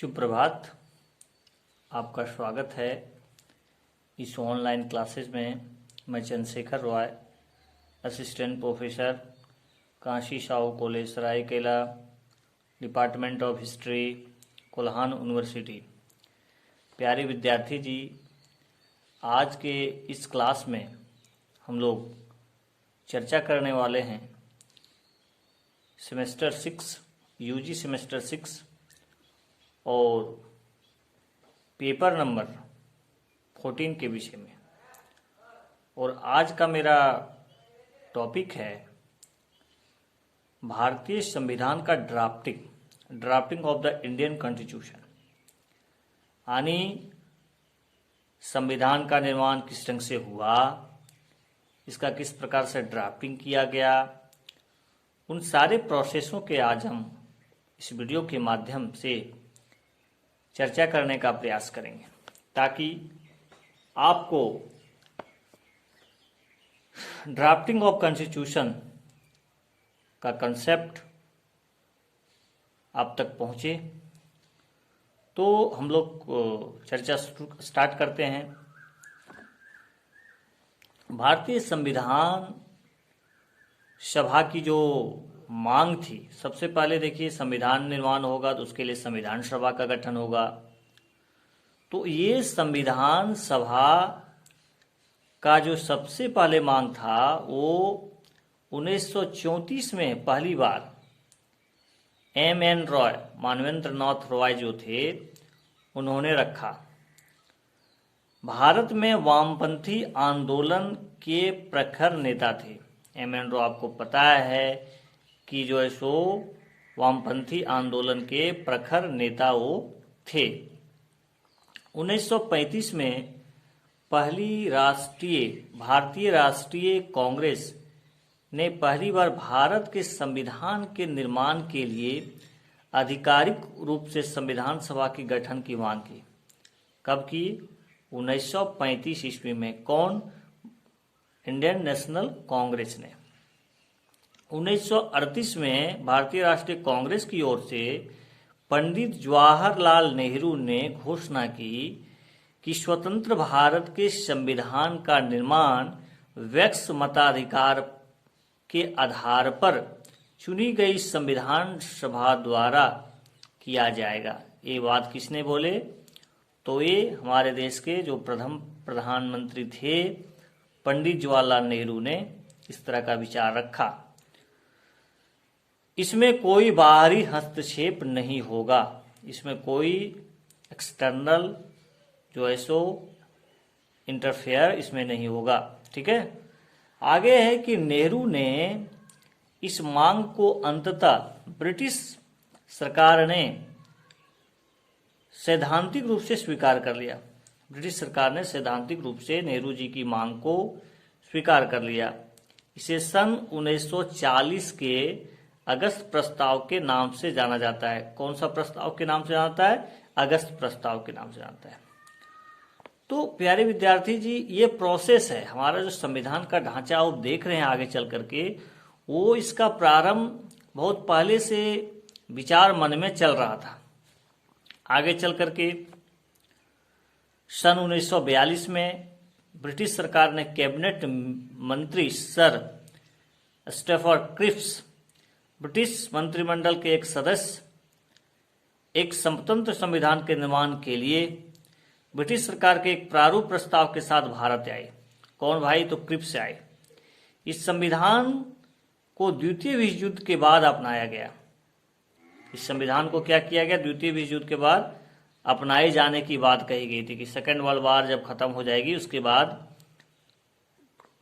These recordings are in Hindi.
शुभ प्रभात। आपका स्वागत है इस ऑनलाइन क्लासेस में। मैं Chandrashekhar Roy, assistant professor, Kashi Sahu college Seraikela, department of history, Kolhan university. प्यारे विद्यार्थी जी, आज के इस क्लास में हम लोग चर्चा करने वाले हैं सेमेस्टर 6 यूजी सेमेस्टर 6 और पेपर नंबर 14 के विषय में। और आज का मेरा टॉपिक है भारतीय संविधान का drafting of the Indian constitution. यानी संविधान का निर्माण किस ढंग से हुआ, इसका किस प्रकार से ड्राफ्टिंग किया गया, उन सारे प्रोसेसों के आज हम इस वीडियो के माध्यम से चर्चा करने का प्रयास करेंगे, ताकि आपको ड्राफ्टिंग ऑफ कॉन्स्टिट्यूशन का कंसेप्ट आप तक पहुंचे। तो हम लोग चर्चा स्टार्ट करते हैं। भारतीय संविधान सभा की जो मांग थी, सबसे पहले देखिए, संविधान निर्माण होगा तो उसके लिए संविधान सभा का गठन होगा। तो ये संविधान सभा का जो सबसे पहले मांग था वो 1934 में पहली बार M.N. रॉय, मानवेंद्र नाथ रॉय जो थे, उन्होंने रखा। भारत में वामपंथी आंदोलन के प्रखर नेता थे M.N. रॉय। आपको पता है कि जो है सो वामपंथी आंदोलन के प्रखर नेता वो थे। 1935 में पहली भारतीय राष्ट्रीय कांग्रेस ने पहली बार भारत के संविधान के निर्माण के लिए आधिकारिक रूप से संविधान सभा के गठन की मांग की। कब की? 1935 ईस्वी में। कौन? इंडियन नेशनल कांग्रेस ने। 1938 में भारतीय राष्ट्रीय कांग्रेस की ओर से पंडित जवाहरलाल नेहरू ने घोषणा की कि स्वतंत्र भारत के संविधान का निर्माण वैक्स मताधिकार के आधार पर चुनी गई संविधान सभा द्वारा किया जाएगा। ये बात किसने बोले? तो ये हमारे देश के जो प्रथम प्रधानमंत्री थे पंडित जवाहरलाल नेहरू ने इस तरह का विचार रखा। इसमें कोई बाहरी हस्तक्षेप नहीं होगा, इसमें कोई एक्सटर्नल जो है सो इंटरफेयर इसमें नहीं होगा। ठीक है। आगे है कि नेहरू ने इस मांग को अंततः ब्रिटिश सरकार ने सैद्धांतिक रूप से स्वीकार कर लिया। ब्रिटिश सरकार ने सैद्धांतिक रूप से नेहरू जी की मांग को स्वीकार कर लिया। इसे सन 1940 के अगस्त प्रस्ताव के नाम से जाना जाता है। कौन सा प्रस्ताव के नाम से जाता है? अगस्त प्रस्ताव के नाम से जानता है। तो प्यारे विद्यार्थी जी, ये प्रोसेस है हमारा जो संविधान का ढांचा आप देख रहे हैं आगे चल करके, वो इसका प्रारंभ बहुत पहले से विचार मन में चल रहा था। आगे चल करके सन 1942 में ब्रिटिश सरकार ने कैबिनेट मंत्री सर स्टैफर्ड क्रिप्स, ब्रिटिश मंत्रिमंडल के एक सदस्य, एक स्वतंत्र संविधान के निर्माण के लिए ब्रिटिश सरकार के एक प्रारूप प्रस्ताव के साथ भारत आए। कौन भाई? तो क्रिप्स आए। इस संविधान को द्वितीय विश्व युद्ध के बाद अपनाया गया। इस संविधान को क्या किया गया? द्वितीय विश्व युद्ध के बाद अपनाए जाने की बात कही गई थी कि सेकेंड वर्ल्ड वॉर जब खत्म हो जाएगी उसके बाद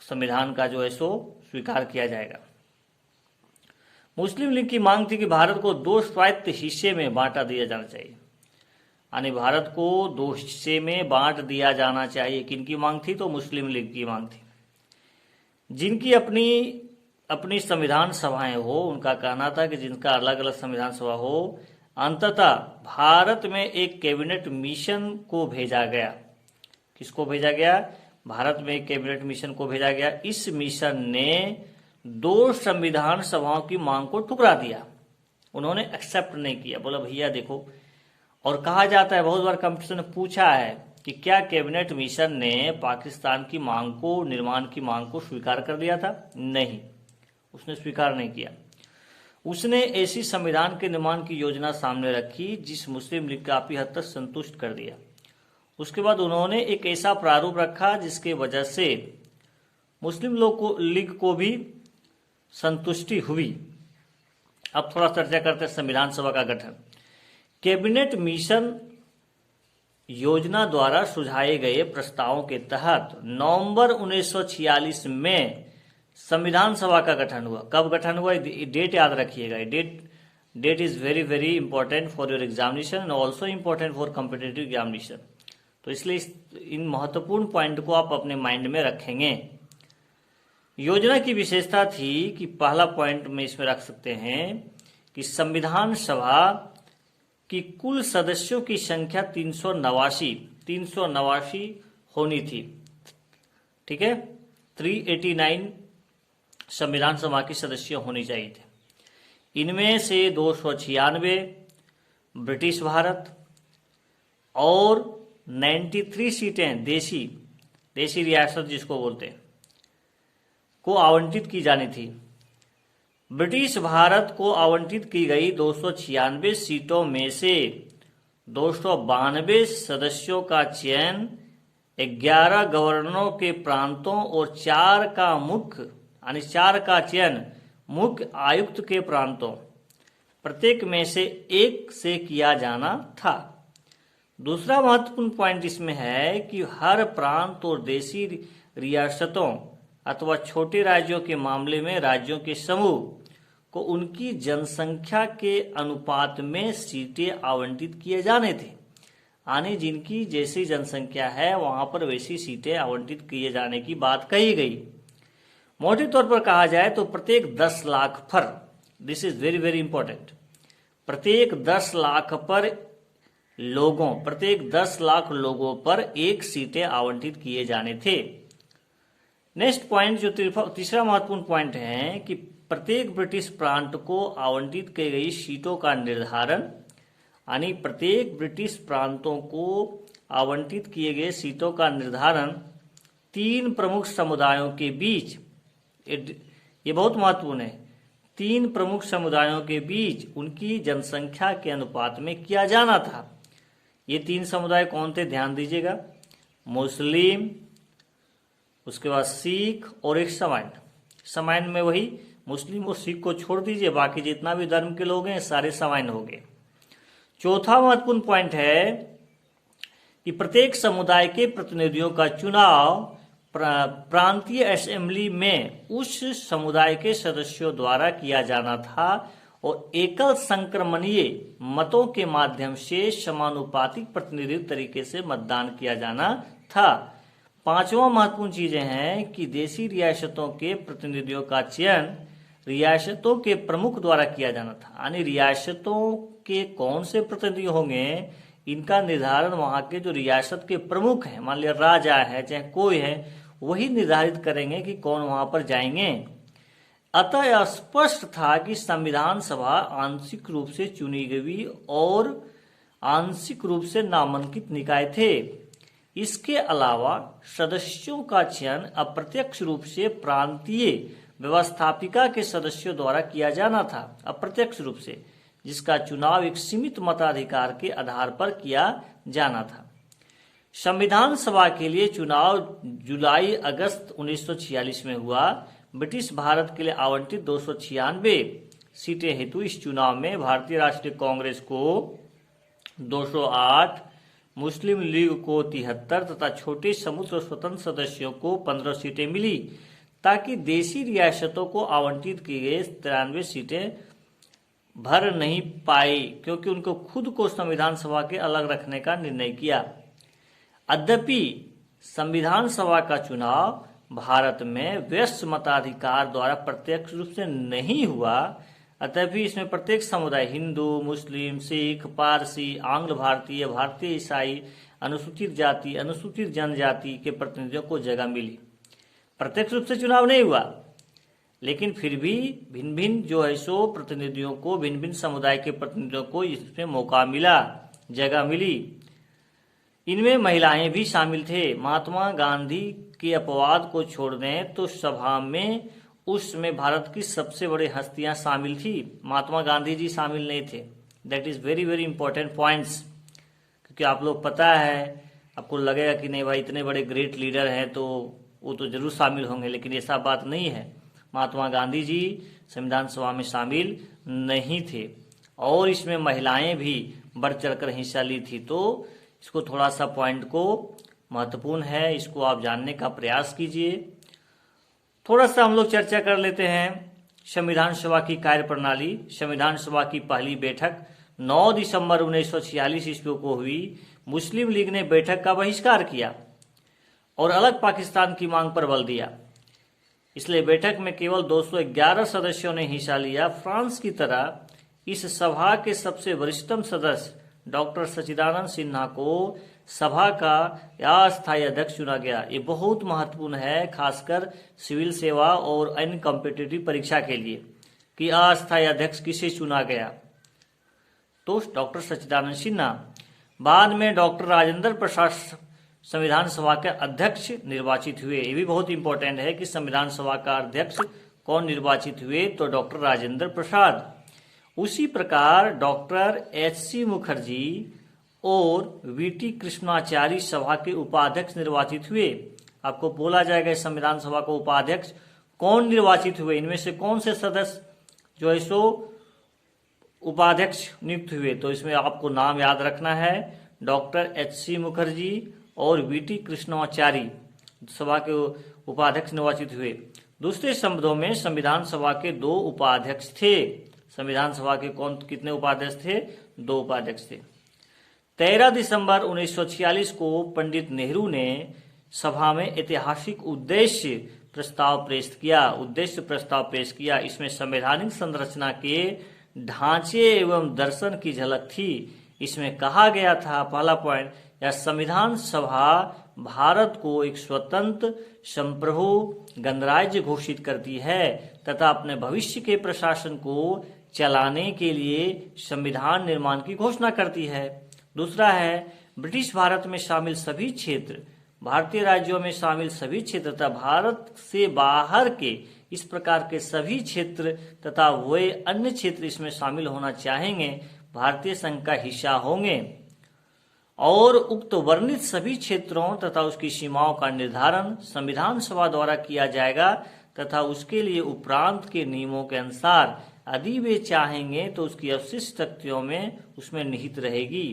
संविधान का जो है सो स्वीकार किया जाएगा। मुस्लिम लीग की मांग थी कि भारत को दो स्वायत्त हिस्से में बांटा दिया जाना चाहिए। यानी भारत को दो हिस्से में बांट दिया जाना चाहिए। किनकी मांग थी? तो मुस्लिम लीग की मांग थी, जिनकी अपनी संविधान सभाएं हो। उनका कहना था कि जिनका अलग अलग संविधान सभा हो, अंततः भारत में एक कैबिनेट मिशन को भेजा गया। किसको भेजा गया? भारत में एक कैबिनेट मिशन को भेजा गया। इस मिशन ने दो संविधान सभाओं की मांग को ठुकरा दिया। उन्होंने एक्सेप्ट नहीं किया, बोला भैया देखो। और कहा जाता है, बहुत बार कंपटीशन में पूछा है कि क्या कैबिनेट मिशन ने पाकिस्तान की मांग को, निर्माण की मांग को स्वीकार कर लिया था? नहीं, उसने स्वीकार नहीं किया। उसने ऐसी संविधान के निर्माण की योजना सामने रखी जिस मुस्लिम लीग काफी हद तक संतुष्ट कर दिया। उसके बाद उन्होंने एक ऐसा प्रारूप रखा जिसके वजह से मुस्लिम लीग को भी संतुष्टि हुई। अब थोड़ा चर्चा करते हैं संविधान सभा का गठन। कैबिनेट मिशन योजना द्वारा सुझाए गए प्रस्तावों के तहत नवंबर 1946 में संविधान सभा का गठन हुआ। कब गठन हुआ? डेट याद रखिएगा। Date is very very important for your examination and also important for competitive examination. तो इसलिए इन महत्वपूर्ण पॉइंट को आप अपने माइंड में रखेंगे। योजना की विशेषता थी कि पहला पॉइंट में इसमें रख सकते हैं कि संविधान सभा की कुल सदस्यों की संख्या 389 होनी थी। ठीक है, 389 संविधान सभा के सदस्य होने चाहिए थे। इनमें से 296 ब्रिटिश भारत और 93 सीटें देशी रियासत जिसको बोलते हैं को आवंटित की जानी थी। ब्रिटिश भारत को आवंटित की गई 296 सीटों में से 292 सदस्यों का चयन 11 गवर्नरों के प्रांतों और 4 का चयन मुख्य आयुक्त के प्रांतों प्रत्येक में से एक से किया जाना था। दूसरा महत्वपूर्ण पॉइंट इसमें है कि हर प्रांत और देशी रियासतों अथवा छोटे राज्यों के मामले में राज्यों के समूह को उनकी जनसंख्या के अनुपात में सीटें आवंटित किए जाने थे। यानी जिनकी जैसी जनसंख्या है वहां पर वैसी सीटें आवंटित किए जाने की बात कही गई। मोटे तौर पर कहा जाए तो प्रत्येक 10 लाख पर, this is very very important, प्रत्येक 10 लाख लोगों पर एक सीटें आवंटित किए जाने थे। नेक्स्ट पॉइंट जो तीसरा महत्वपूर्ण पॉइंट है कि प्रत्येक ब्रिटिश प्रांत को आवंटित की गई सीटों का निर्धारण, यानी प्रत्येक ब्रिटिश प्रांतों को आवंटित किए गए सीटों का निर्धारण 3 प्रमुख समुदायों के बीच, ये बहुत महत्वपूर्ण है, 3 प्रमुख समुदायों के बीच उनकी जनसंख्या के अनुपात में किया जाना था। ये 3 समुदाय कौन थे? ध्यान दीजिएगा, मुस्लिम, उसके बाद सिख और एक समाइन में वही मुस्लिम और सिख को छोड़ दीजिए, बाकी जितना भी धर्म के लोग हैं सारे समाइन हो गए। चौथा महत्वपूर्ण पॉइंट है कि प्रत्येक समुदाय के प्रतिनिधियों का चुनाव प्रांतीय असेंबली में उस समुदाय के सदस्यों द्वारा किया जाना था और एकल संक्रमणीय मतों के माध्यम से समानुपातिक प्रतिनिधित्व तरीके से मतदान किया जाना था। पांचवा महत्वपूर्ण चीजें हैं कि देशी रियासतों के प्रतिनिधियों का चयन रियासतों के प्रमुख द्वारा किया जाना था। यानी रियासतों के कौन से प्रतिनिधि होंगे इनका निर्धारण वहां के जो रियासत के प्रमुख हैं, मान लिया राजा है चाहे कोई है, वही निर्धारित करेंगे कि कौन वहां पर जाएंगे। अतः स्पष्ट था कि संविधान सभा आंशिक रूप से चुनी गई और आंशिक रूप से नामांकित निकाय थे। इसके अलावा सदस्यों का चयन अप्रत्यक्ष रूप से प्रांतीय व्यवस्थापिका के सदस्यों द्वारा किया जाना था, अप्रत्यक्ष रूप से, जिसका चुनाव एक सीमित मताधिकार के आधार पर किया जाना था। संविधान सभा के लिए चुनाव जुलाई-अगस्त 1946 में हुआ। ब्रिटिश भारत के लिए आवंटित 296 सीटें हेतु इस चुनाव में भारतीय राष्ट्रीय कांग्रेस को 208, मुस्लिम लीग को 73 तथा छोटे समूह स्वतंत्र सदस्यों को 15 सीटें मिली, ताकि देशी रियासतों को आवंटित की गई 93 सीटें भर नहीं पाई, क्योंकि उनको खुद को संविधान सभा के अलग रखने का निर्णय किया। यद्यपि संविधान सभा का चुनाव भारत में व्यस्त मताधिकार द्वारा प्रत्यक्ष रूप से नहीं हुआ, अतः इसमें प्रत्येक समुदाय, हिंदू, मुस्लिम, सिख, पारसी, आंग्ल भारतीय, भारतीय ईसाई, अनुसूचित जाति, अनुसूचित जनजाति के प्रतिनिधियों को जगह मिली। प्रत्यक्ष रूप से चुनाव नहीं हुआ, लेकिन फिर भी भिन्न भिन्न जो है सो प्रतिनिधियों को, भिन्न भिन्न समुदाय के प्रतिनिधियों को इसमें मौका मिला। जगह मिली। इनमें महिलाएं भी शामिल थे। महात्मा गांधी के अपवाद को छोड़ दें तो सभा में उस समय भारत की सबसे बड़ी हस्तियां शामिल थी। महात्मा गांधी जी शामिल नहीं थे। That is very very important points, क्योंकि आप लोग पता है, आपको लगेगा कि नहीं भाई इतने बड़े ग्रेट लीडर हैं तो वो तो जरूर शामिल होंगे, लेकिन ऐसा बात नहीं है। महात्मा गांधी जी संविधान सभा में शामिल नहीं थे और इसमें महिलाएं भी बढ़ चढ़कर हिस्सा ली थी। तो इसको थोड़ा सा पॉइंट को महत्वपूर्ण है, इसको आप जानने का प्रयास कीजिए। थोड़ा सा हम लोग चर्चा कर लेते हैं संविधान सभा की कार्यप्रणाली। संविधान सभा की पहली बैठक 9 दिसंबर 1946 ईस्वी को हुई। मुस्लिम लीग ने बैठक का बहिष्कार किया और अलग पाकिस्तान की मांग पर बल दिया, इसलिए बैठक में केवल 211 सदस्यों ने हिस्सा लिया। फ्रांस की तरह इस सभा के सबसे वरिष्ठतम सदस्य डॉक्टर सच्चिदानंद सिन्हा को सभा का अस्थायी अध्यक्ष चुना गया। ये बहुत महत्वपूर्ण है, खासकर सिविल सेवा और अन्य कॉम्पिटिटिव परीक्षा के लिए, कि अस्थायी अध्यक्ष किसे चुना गया, तो डॉक्टर सच्चिदानंद सिन्हा। बाद में डॉक्टर राजेंद्र प्रसाद संविधान सभा के अध्यक्ष निर्वाचित हुए। ये भी बहुत इंपॉर्टेंट है कि संविधान सभा का अध्यक्ष कौन निर्वाचित हुए, तो डॉक्टर राजेंद्र प्रसाद। उसी प्रकार डॉक्टर एच.सी. मुखर्जी और वी.टी. कृष्णाचारी सभा के उपाध्यक्ष निर्वाचित हुए। आपको बोला जाएगा संविधान सभा को उपाध्यक्ष कौन निर्वाचित हुए, इनमें से कौन से सदस्य जो है सो उपाध्यक्ष नियुक्त हुए, तो इसमें आपको नाम याद रखना है। डॉक्टर एच.सी. मुखर्जी और वी.टी. कृष्णाचारी सभा के उपाध्यक्ष निर्वाचित हुए। दूसरे शब्दों में संविधान सभा के 2 उपाध्यक्ष थे। संविधान सभा के कितने उपाध्यक्ष थे? 2 उपाध्यक्ष थे। 13 दिसंबर 1946 को पंडित नेहरू ने सभा में ऐतिहासिक उद्देश्य प्रस्ताव पेश किया। इसमें संवैधानिक संरचना के ढांचे एवं दर्शन की झलक थी। इसमें कहा गया था, पहला पॉइंट, यह संविधान सभा भारत को एक स्वतंत्र संप्रभु गणराज्य घोषित करती है तथा अपने भविष्य के प्रशासन को चलाने के लिए संविधान निर्माण की घोषणा करती है। दूसरा है, ब्रिटिश भारत में शामिल सभी क्षेत्र, भारतीय राज्यों में शामिल सभी क्षेत्र तथा भारत से बाहर के इस प्रकार के सभी क्षेत्र तथा वे अन्य क्षेत्र इसमें शामिल होना चाहेंगे, भारतीय संघ का हिस्सा होंगे और उक्त वर्णित सभी क्षेत्रों तथा उसकी सीमाओं का निर्धारण संविधान सभा द्वारा किया जाएगा तथा उसके लिए उपरांत के नियमों के अनुसार यदि वे चाहेंगे तो उसकी अवशिष्ट शक्तियों में उसमें निहित रहेगी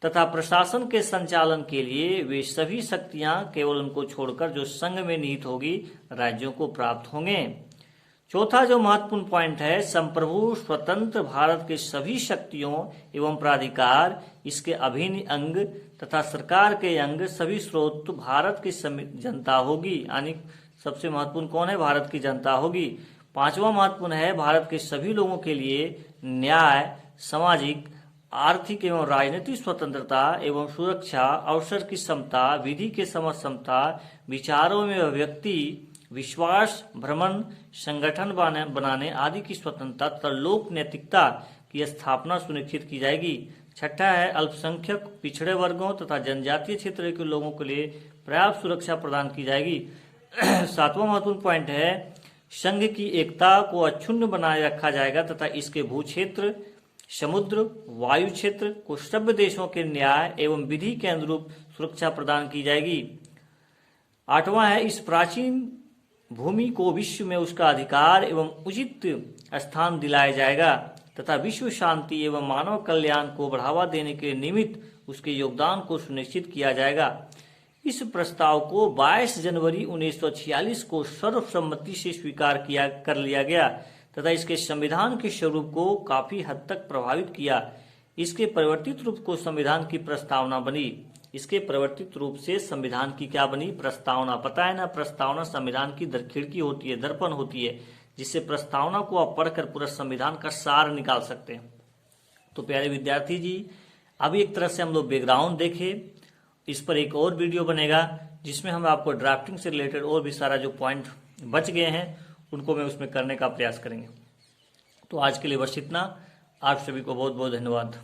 तथा प्रशासन के संचालन के लिए वे सभी शक्तियां केवल उनको छोड़कर जो संघ में निहित होगी राज्यों को प्राप्त होंगे। चौथा जो महत्वपूर्ण पॉइंट है, संप्रभु स्वतंत्र भारत के सभी शक्तियों एवं प्राधिकार, इसके अभिन्न अंग तथा सरकार के अंग सभी स्रोत भारत की जनता होगी, यानी सबसे महत्वपूर्ण कौन है? भारत की जनता होगी। पांचवा महत्वपूर्ण है, भारत के सभी लोगों के लिए न्याय, सामाजिक, आर्थिक एवं राजनीतिक स्वतंत्रता एवं सुरक्षा, अवसर की समता, विधि के समझ समता, विचारों में अभिव्यक्ति, विश्वास, भ्रमण, संगठन बनाने आदि की स्वतंत्रता तथा लोक नैतिकता की स्थापना सुनिश्चित की जाएगी। छठा है, अल्पसंख्यक, पिछड़े वर्गों तथा जनजातीय क्षेत्र के लोगों के लिए पर्याप्त सुरक्षा प्रदान की जाएगी। सातवां महत्वपूर्ण पॉइंट है, संघ की एकता को अक्षुण्ण बनाए रखा जाएगा तथा इसके भू क्षेत्र, समुद्र, वायु क्षेत्र को सभ्य देशों के न्याय एवं विधि के अनुरूप सुरक्षा प्रदान की जाएगी। आठवां है, इस प्राचीन भूमि को विश्व में उसका अधिकार एवं उचित स्थान दिलाया जाएगा तथा विश्व शांति एवं मानव कल्याण को बढ़ावा देने के निमित्त उसके योगदान को सुनिश्चित किया जाएगा। इस प्रस्ताव को 22 जनवरी 1946 को सर्वसम्मति से स्वीकार कर लिया गया तथा इसके संविधान के स्वरूप को काफी हद तक प्रभावित किया। इसके परिवर्तित रूप को संविधान की प्रस्तावना बनी। इसके परिवर्तित रूप से संविधान की क्या बनी? प्रस्तावना। पता है ना, प्रस्तावना संविधान की खिड़की होती है, दर्पण होती है, जिससे प्रस्तावना को आप पढ़कर पूरा संविधान का सार निकाल सकते हैं। तो प्यारे विद्यार्थी जी, अभी एक तरह से हम लोग बैकग्राउंड देखे, इस पर एक और वीडियो बनेगा जिसमें हम आपको ड्राफ्टिंग से रिलेटेड और भी सारा जो पॉइंट बच गए हैं उनको मैं उसमें करने का प्रयास करेंगे। तो आज के लिए बस इतना। आप सभी को बहुत बहुत धन्यवाद।